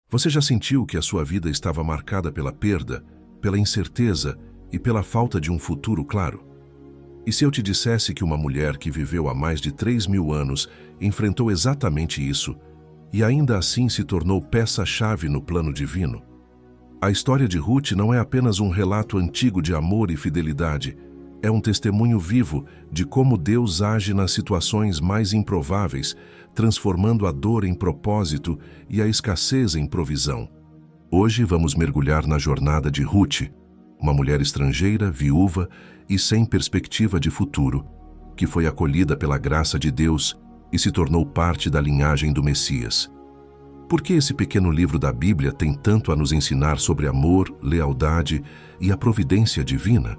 Você já sentiu que a sua vida estava marcada pela perda, pela incerteza e pela falta de um futuro claro? E se eu te dissesse que uma mulher que viveu há mais de 3.000 anos enfrentou exatamente isso e ainda assim se tornou peça-chave no plano divino? A história de Ruth não é apenas um relato antigo de amor e fidelidade, é um testemunho vivo de como Deus age nas situações mais improváveis, transformando a dor em propósito e a escassez em provisão. Hoje vamos mergulhar na jornada de Ruth, uma mulher estrangeira, viúva e sem perspectiva de futuro, que foi acolhida pela graça de Deus e se tornou parte da linhagem do Messias. Por que esse pequeno livro da Bíblia tem tanto a nos ensinar sobre amor, lealdade e a providência divina?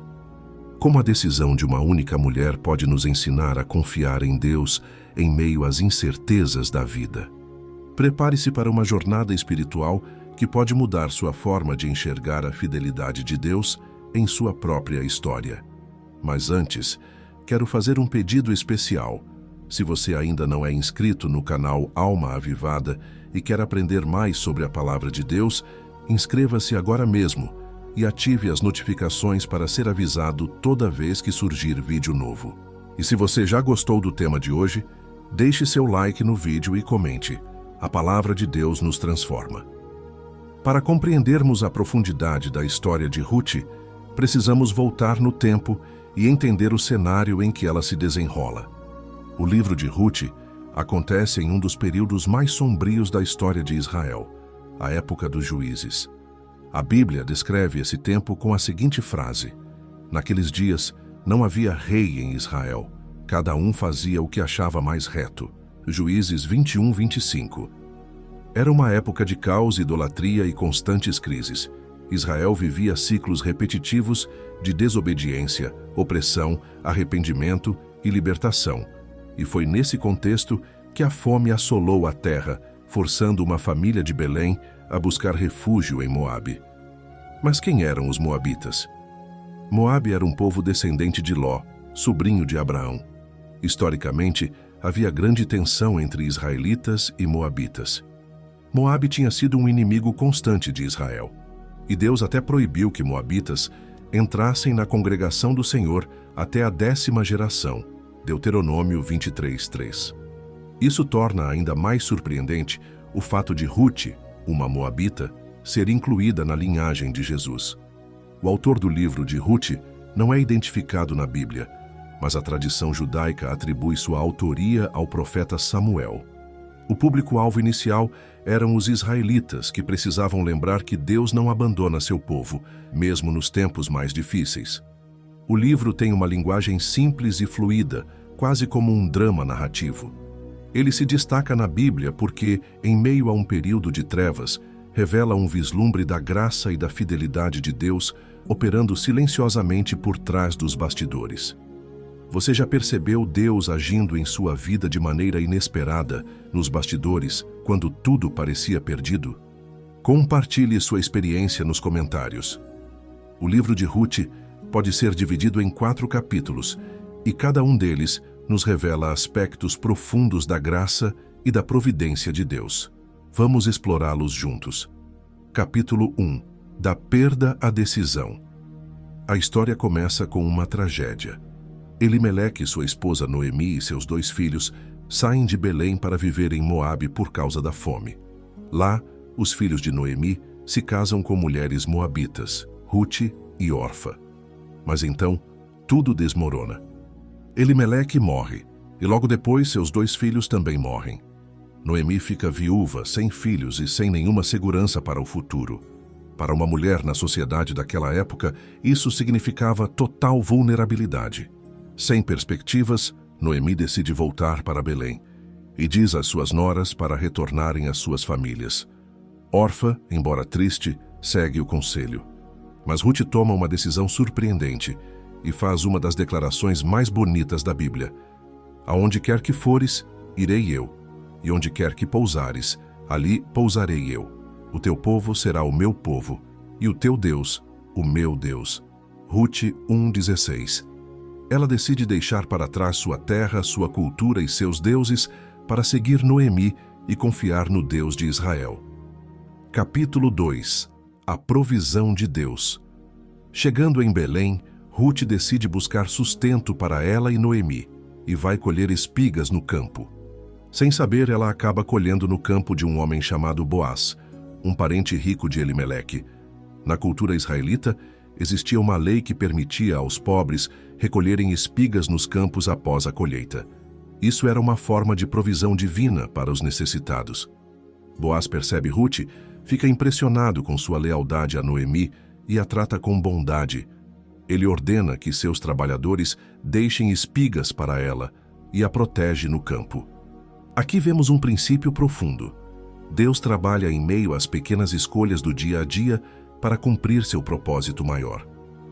Como a decisão de uma única mulher pode nos ensinar a confiar em Deus em meio às incertezas da vida? Prepare-se para uma jornada espiritual que pode mudar sua forma de enxergar a fidelidade de Deus em sua própria história. Mas antes, quero fazer um pedido especial. Se você ainda não é inscrito no canal Alma Avivada e quer aprender mais sobre a Palavra de Deus, inscreva-se agora mesmo e ative as notificações para ser avisado toda vez que surgir vídeo novo. E se você já gostou do tema de hoje, deixe seu like no vídeo e comente. A Palavra de Deus nos transforma. Para compreendermos a profundidade da história de Ruth, precisamos voltar no tempo e entender o cenário em que ela se desenrola. O livro de Ruth acontece em um dos períodos mais sombrios da história de Israel, a época dos juízes. A Bíblia descreve esse tempo com a seguinte frase: naqueles dias não havia rei em Israel, cada um fazia o que achava mais reto. Juízes 21, 25. Era uma época de caos, idolatria e constantes crises. Israel vivia ciclos repetitivos de desobediência, opressão, arrependimento e libertação. E foi nesse contexto que a fome assolou a terra, forçando uma família de Belém a buscar refúgio em Moabe. Mas quem eram os moabitas? Moabe era um povo descendente de Ló, sobrinho de Abraão. Historicamente, havia grande tensão entre israelitas e moabitas. Moabe tinha sido um inimigo constante de Israel, e Deus até proibiu que moabitas entrassem na congregação do Senhor até a 10ª geração, Deuteronômio 23:3. Isso torna ainda mais surpreendente o fato de Ruth, uma moabita, ser incluída na linhagem de Jesus. O autor do livro de Ruth não é identificado na Bíblia, mas a tradição judaica atribui sua autoria ao profeta Samuel. O público-alvo inicial eram os israelitas, que precisavam lembrar que Deus não abandona seu povo, mesmo nos tempos mais difíceis. O livro tem uma linguagem simples e fluida, quase como um drama narrativo. Ele se destaca na Bíblia porque, em meio a um período de trevas, revela um vislumbre da graça e da fidelidade de Deus, operando silenciosamente por trás dos bastidores. Você já percebeu Deus agindo em sua vida de maneira inesperada, nos bastidores, quando tudo parecia perdido? Compartilhe sua experiência nos comentários. O livro de Ruth pode ser dividido em 4 capítulos, e cada um deles nos revela aspectos profundos da graça e da providência de Deus. Vamos explorá-los juntos. Capítulo 1. Da perda à decisão. A história começa com uma tragédia. Elimeleque, sua esposa Noemi e seus 2 filhos saem de Belém para viver em Moabe por causa da fome. Lá, os filhos de Noemi se casam com mulheres moabitas, Ruth e Orfa. Mas então, tudo desmorona. Elimeleque morre, e logo depois seus 2 filhos também morrem. Noemi fica viúva, sem filhos e sem nenhuma segurança para o futuro. Para uma mulher na sociedade daquela época, isso significava total vulnerabilidade. Sem perspectivas, Noemi decide voltar para Belém e diz às suas noras para retornarem às suas famílias. Orfa, embora triste, segue o conselho. Mas Ruth toma uma decisão surpreendente e faz uma das declarações mais bonitas da Bíblia. Aonde quer que fores, irei eu, e onde quer que pousares, ali pousarei eu. O teu povo será o meu povo, e o teu Deus, o meu Deus. Ruth 1:16. Ela decide deixar para trás sua terra, sua cultura e seus deuses para seguir Noemi e confiar no Deus de Israel. Capítulo 2. A provisão de Deus. Chegando em Belém, Ruth decide buscar sustento para ela e Noemi, e vai colher espigas no campo. Sem saber, ela acaba colhendo no campo de um homem chamado Boaz, um parente rico de Elimeleque. Na cultura israelita, existia uma lei que permitia aos pobres recolherem espigas nos campos após a colheita. Isso era uma forma de provisão divina para os necessitados. Boaz percebe Ruth, fica impressionado com sua lealdade a Noemi e a trata com bondade. Ele ordena que seus trabalhadores deixem espigas para ela e a protege no campo. Aqui vemos um princípio profundo. Deus trabalha em meio às pequenas escolhas do dia a dia para cumprir seu propósito maior.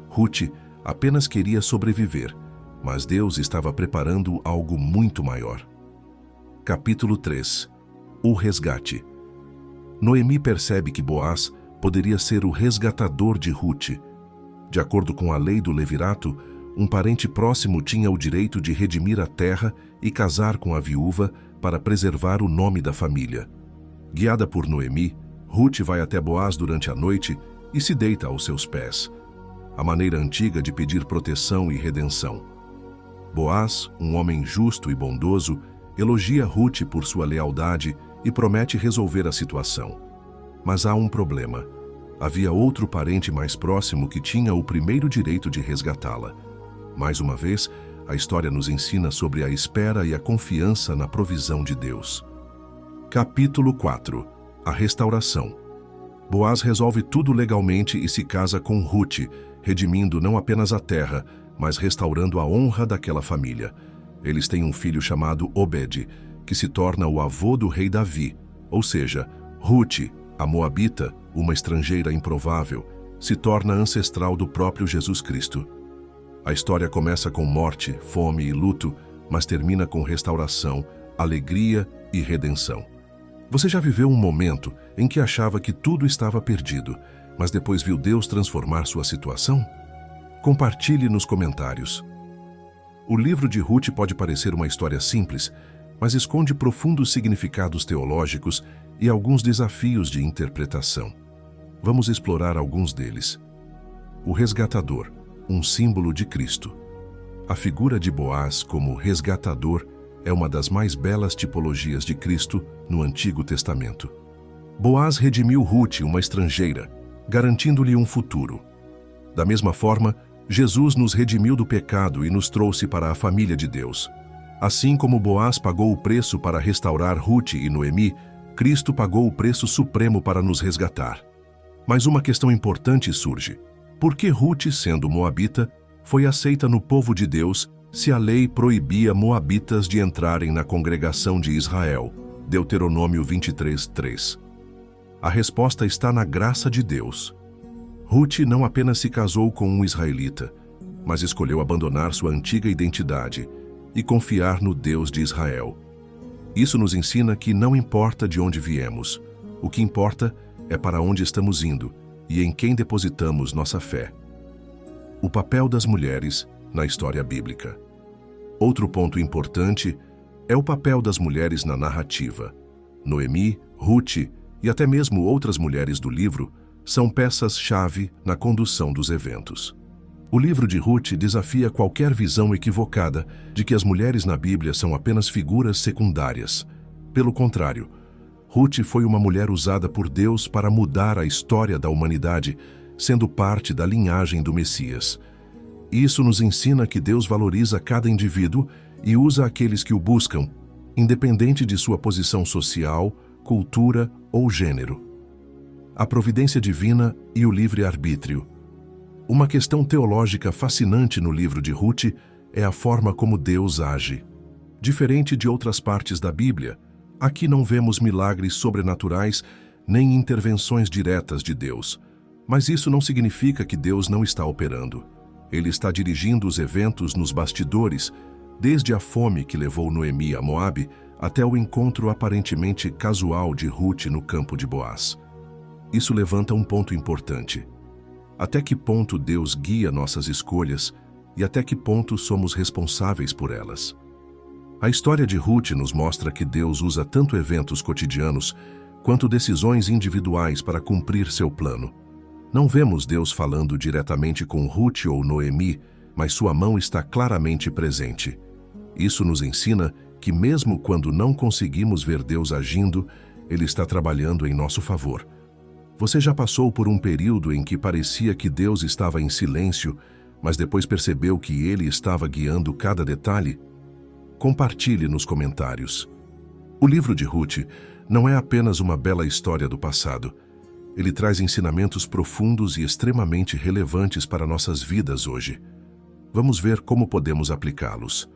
Ruth apenas queria sobreviver, mas Deus estava preparando algo muito maior. Capítulo 3. O resgate. Noemi percebe que Boaz poderia ser o resgatador de Ruth. De acordo com a lei do levirato, um parente próximo tinha o direito de redimir a terra e casar com a viúva para preservar o nome da família. Guiada por Noemi, Ruth vai até Boaz durante a noite e se deita aos seus pés. A maneira antiga de pedir proteção e redenção. Boaz, um homem justo e bondoso, elogia Ruth por sua lealdade e promete resolver a situação. Mas há um problema. Havia outro parente mais próximo que tinha o primeiro direito de resgatá-la. Mais uma vez, a história nos ensina sobre a espera e a confiança na provisão de Deus. Capítulo 4. A restauração. Boaz resolve tudo legalmente e se casa com Ruth, redimindo não apenas a terra, mas restaurando a honra daquela família. Eles têm um filho chamado Obed, que se torna o avô do rei Davi, ou seja, Ruth, a moabita, uma estrangeira improvável, se torna ancestral do próprio Jesus Cristo. A história começa com morte, fome e luto, mas termina com restauração, alegria e redenção. Você já viveu um momento em que achava que tudo estava perdido, mas depois viu Deus transformar sua situação? Compartilhe nos comentários. O livro de Ruth pode parecer uma história simples, mas esconde profundos significados teológicos e alguns desafios de interpretação. Vamos explorar alguns deles. O resgatador, um símbolo de Cristo. A figura de Boaz como resgatador é uma das mais belas tipologias de Cristo no Antigo Testamento. Boaz redimiu Ruth, uma estrangeira, garantindo-lhe um futuro. Da mesma forma, Jesus nos redimiu do pecado e nos trouxe para a família de Deus. Assim como Boaz pagou o preço para restaurar Ruth e Noemi, Cristo pagou o preço supremo para nos resgatar. Mas uma questão importante surge. Por que Ruth, sendo moabita, foi aceita no povo de Deus se a lei proibia moabitas de entrarem na congregação de Israel? Deuteronômio 23:3. A resposta está na graça de Deus. Ruth não apenas se casou com um israelita, mas escolheu abandonar sua antiga identidade e confiar no Deus de Israel. Isso nos ensina que não importa de onde viemos, o que importa é para onde estamos indo e em quem depositamos nossa fé. O papel das mulheres na história bíblica. Outro ponto importante é o papel das mulheres na narrativa. Noemi, Ruth e até mesmo outras mulheres do livro são peças-chave na condução dos eventos. O livro de Ruth desafia qualquer visão equivocada de que as mulheres na Bíblia são apenas figuras secundárias. Pelo contrário, Ruth foi uma mulher usada por Deus para mudar a história da humanidade, sendo parte da linhagem do Messias. Isso nos ensina que Deus valoriza cada indivíduo e usa aqueles que o buscam, independente de sua posição social, cultura ou gênero. A providência divina e o livre-arbítrio. Uma questão teológica fascinante no livro de Ruth é a forma como Deus age. Diferente de outras partes da Bíblia, aqui não vemos milagres sobrenaturais nem intervenções diretas de Deus. Mas isso não significa que Deus não está operando. Ele está dirigindo os eventos nos bastidores, desde a fome que levou Noemi a Moabe até o encontro aparentemente casual de Ruth no campo de Boaz. Isso levanta um ponto importante. Até que ponto Deus guia nossas escolhas e até que ponto somos responsáveis por elas? A história de Ruth nos mostra que Deus usa tanto eventos cotidianos quanto decisões individuais para cumprir seu plano. Não vemos Deus falando diretamente com Ruth ou Noemi, mas sua mão está claramente presente. Isso nos ensina que mesmo quando não conseguimos ver Deus agindo, Ele está trabalhando em nosso favor. Você já passou por um período em que parecia que Deus estava em silêncio, mas depois percebeu que Ele estava guiando cada detalhe? Compartilhe nos comentários. O livro de Ruth não é apenas uma bela história do passado. Ele traz ensinamentos profundos e extremamente relevantes para nossas vidas hoje. Vamos ver como podemos aplicá-los.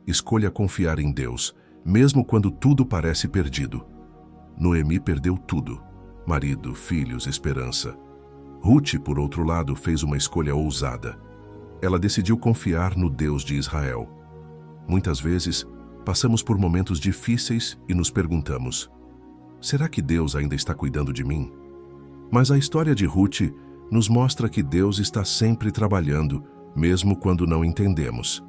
Escolha confiar em Deus, mesmo quando tudo parece perdido. Noemi perdeu tudo: marido, filhos, esperança. Ruth, por outro lado, fez uma escolha ousada. Ela decidiu confiar no Deus de Israel. Muitas vezes, passamos por momentos difíceis e nos perguntamos: será que Deus ainda está cuidando de mim? Mas a história de Ruth nos mostra que Deus está sempre trabalhando, mesmo quando não entendemos.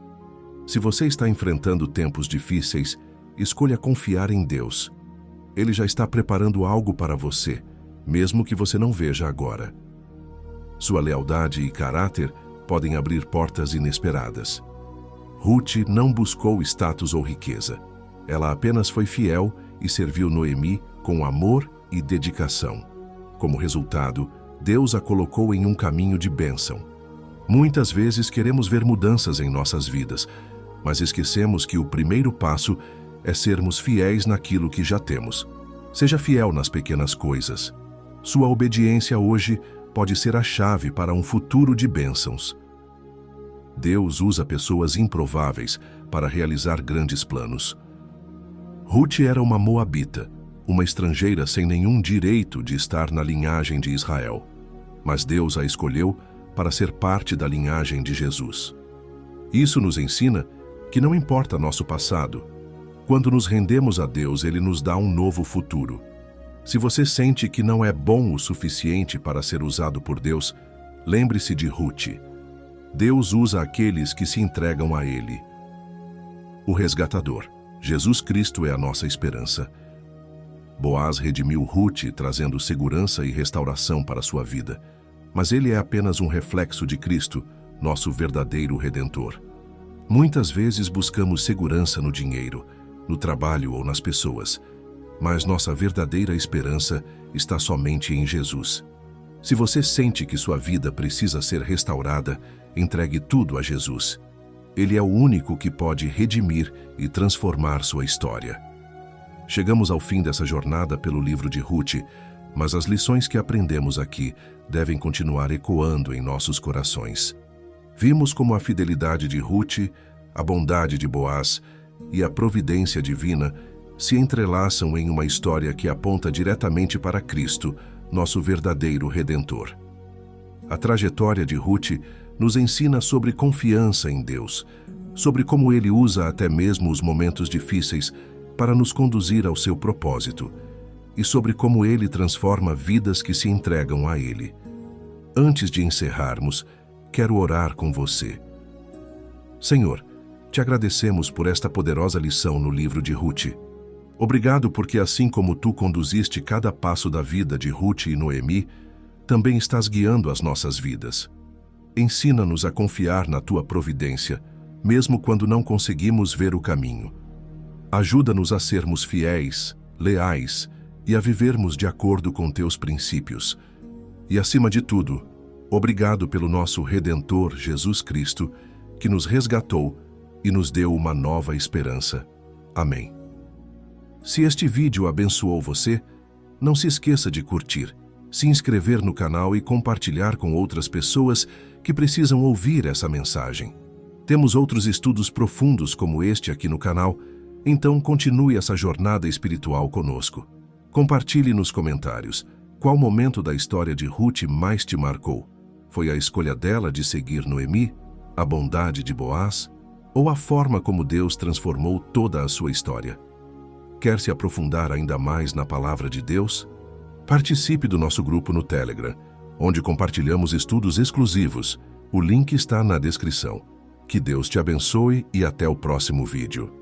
Se você está enfrentando tempos difíceis, escolha confiar em Deus. Ele já está preparando algo para você, mesmo que você não veja agora. Sua lealdade e caráter podem abrir portas inesperadas. Ruth não buscou status ou riqueza. Ela apenas foi fiel e serviu Noemi com amor e dedicação. Como resultado, Deus a colocou em um caminho de bênção. Muitas vezes queremos ver mudanças em nossas vidas, mas esquecemos que o primeiro passo é sermos fiéis naquilo que já temos. Seja fiel nas pequenas coisas. Sua obediência hoje pode ser a chave para um futuro de bênçãos. Deus usa pessoas improváveis para realizar grandes planos. Ruth era uma moabita, uma estrangeira sem nenhum direito de estar na linhagem de Israel. Mas Deus a escolheu para ser parte da linhagem de Jesus. Isso nos ensina que não importa nosso passado. Quando nos rendemos a Deus, Ele nos dá um novo futuro. Se você sente que não é bom o suficiente para ser usado por Deus, lembre-se de Ruth. Deus usa aqueles que se entregam a Ele. O resgatador. Jesus Cristo é a nossa esperança. Boaz redimiu Ruth, trazendo segurança e restauração para sua vida. Mas ele é apenas um reflexo de Cristo, nosso verdadeiro Redentor. Muitas vezes buscamos segurança no dinheiro, no trabalho ou nas pessoas, mas nossa verdadeira esperança está somente em Jesus. Se você sente que sua vida precisa ser restaurada, entregue tudo a Jesus. Ele é o único que pode redimir e transformar sua história. Chegamos ao fim dessa jornada pelo livro de Ruth, mas as lições que aprendemos aqui devem continuar ecoando em nossos corações. Vimos como a fidelidade de Ruth, a bondade de Boaz e a providência divina se entrelaçam em uma história que aponta diretamente para Cristo, nosso verdadeiro Redentor. A trajetória de Ruth nos ensina sobre confiança em Deus, sobre como Ele usa até mesmo os momentos difíceis para nos conduzir ao seu propósito, e sobre como Ele transforma vidas que se entregam a Ele. Antes de encerrarmos, quero orar com você. Senhor, te agradecemos por esta poderosa lição no livro de Ruth. Obrigado porque assim como tu conduziste cada passo da vida de Ruth e Noemi, também estás guiando as nossas vidas. Ensina-nos a confiar na tua providência, mesmo quando não conseguimos ver o caminho. Ajuda-nos a sermos fiéis, leais e a vivermos de acordo com teus princípios. E acima de tudo, obrigado pelo nosso Redentor Jesus Cristo, que nos resgatou e nos deu uma nova esperança. Amém. Se este vídeo abençoou você, não se esqueça de curtir, se inscrever no canal e compartilhar com outras pessoas que precisam ouvir essa mensagem. Temos outros estudos profundos como este aqui no canal, então continue essa jornada espiritual conosco. Compartilhe nos comentários qual momento da história de Ruth mais te marcou. Foi a escolha dela de seguir Noemi, a bondade de Boaz, ou a forma como Deus transformou toda a sua história? Quer se aprofundar ainda mais na palavra de Deus? Participe do nosso grupo no Telegram, onde compartilhamos estudos exclusivos. O link está na descrição. Que Deus te abençoe e até o próximo vídeo.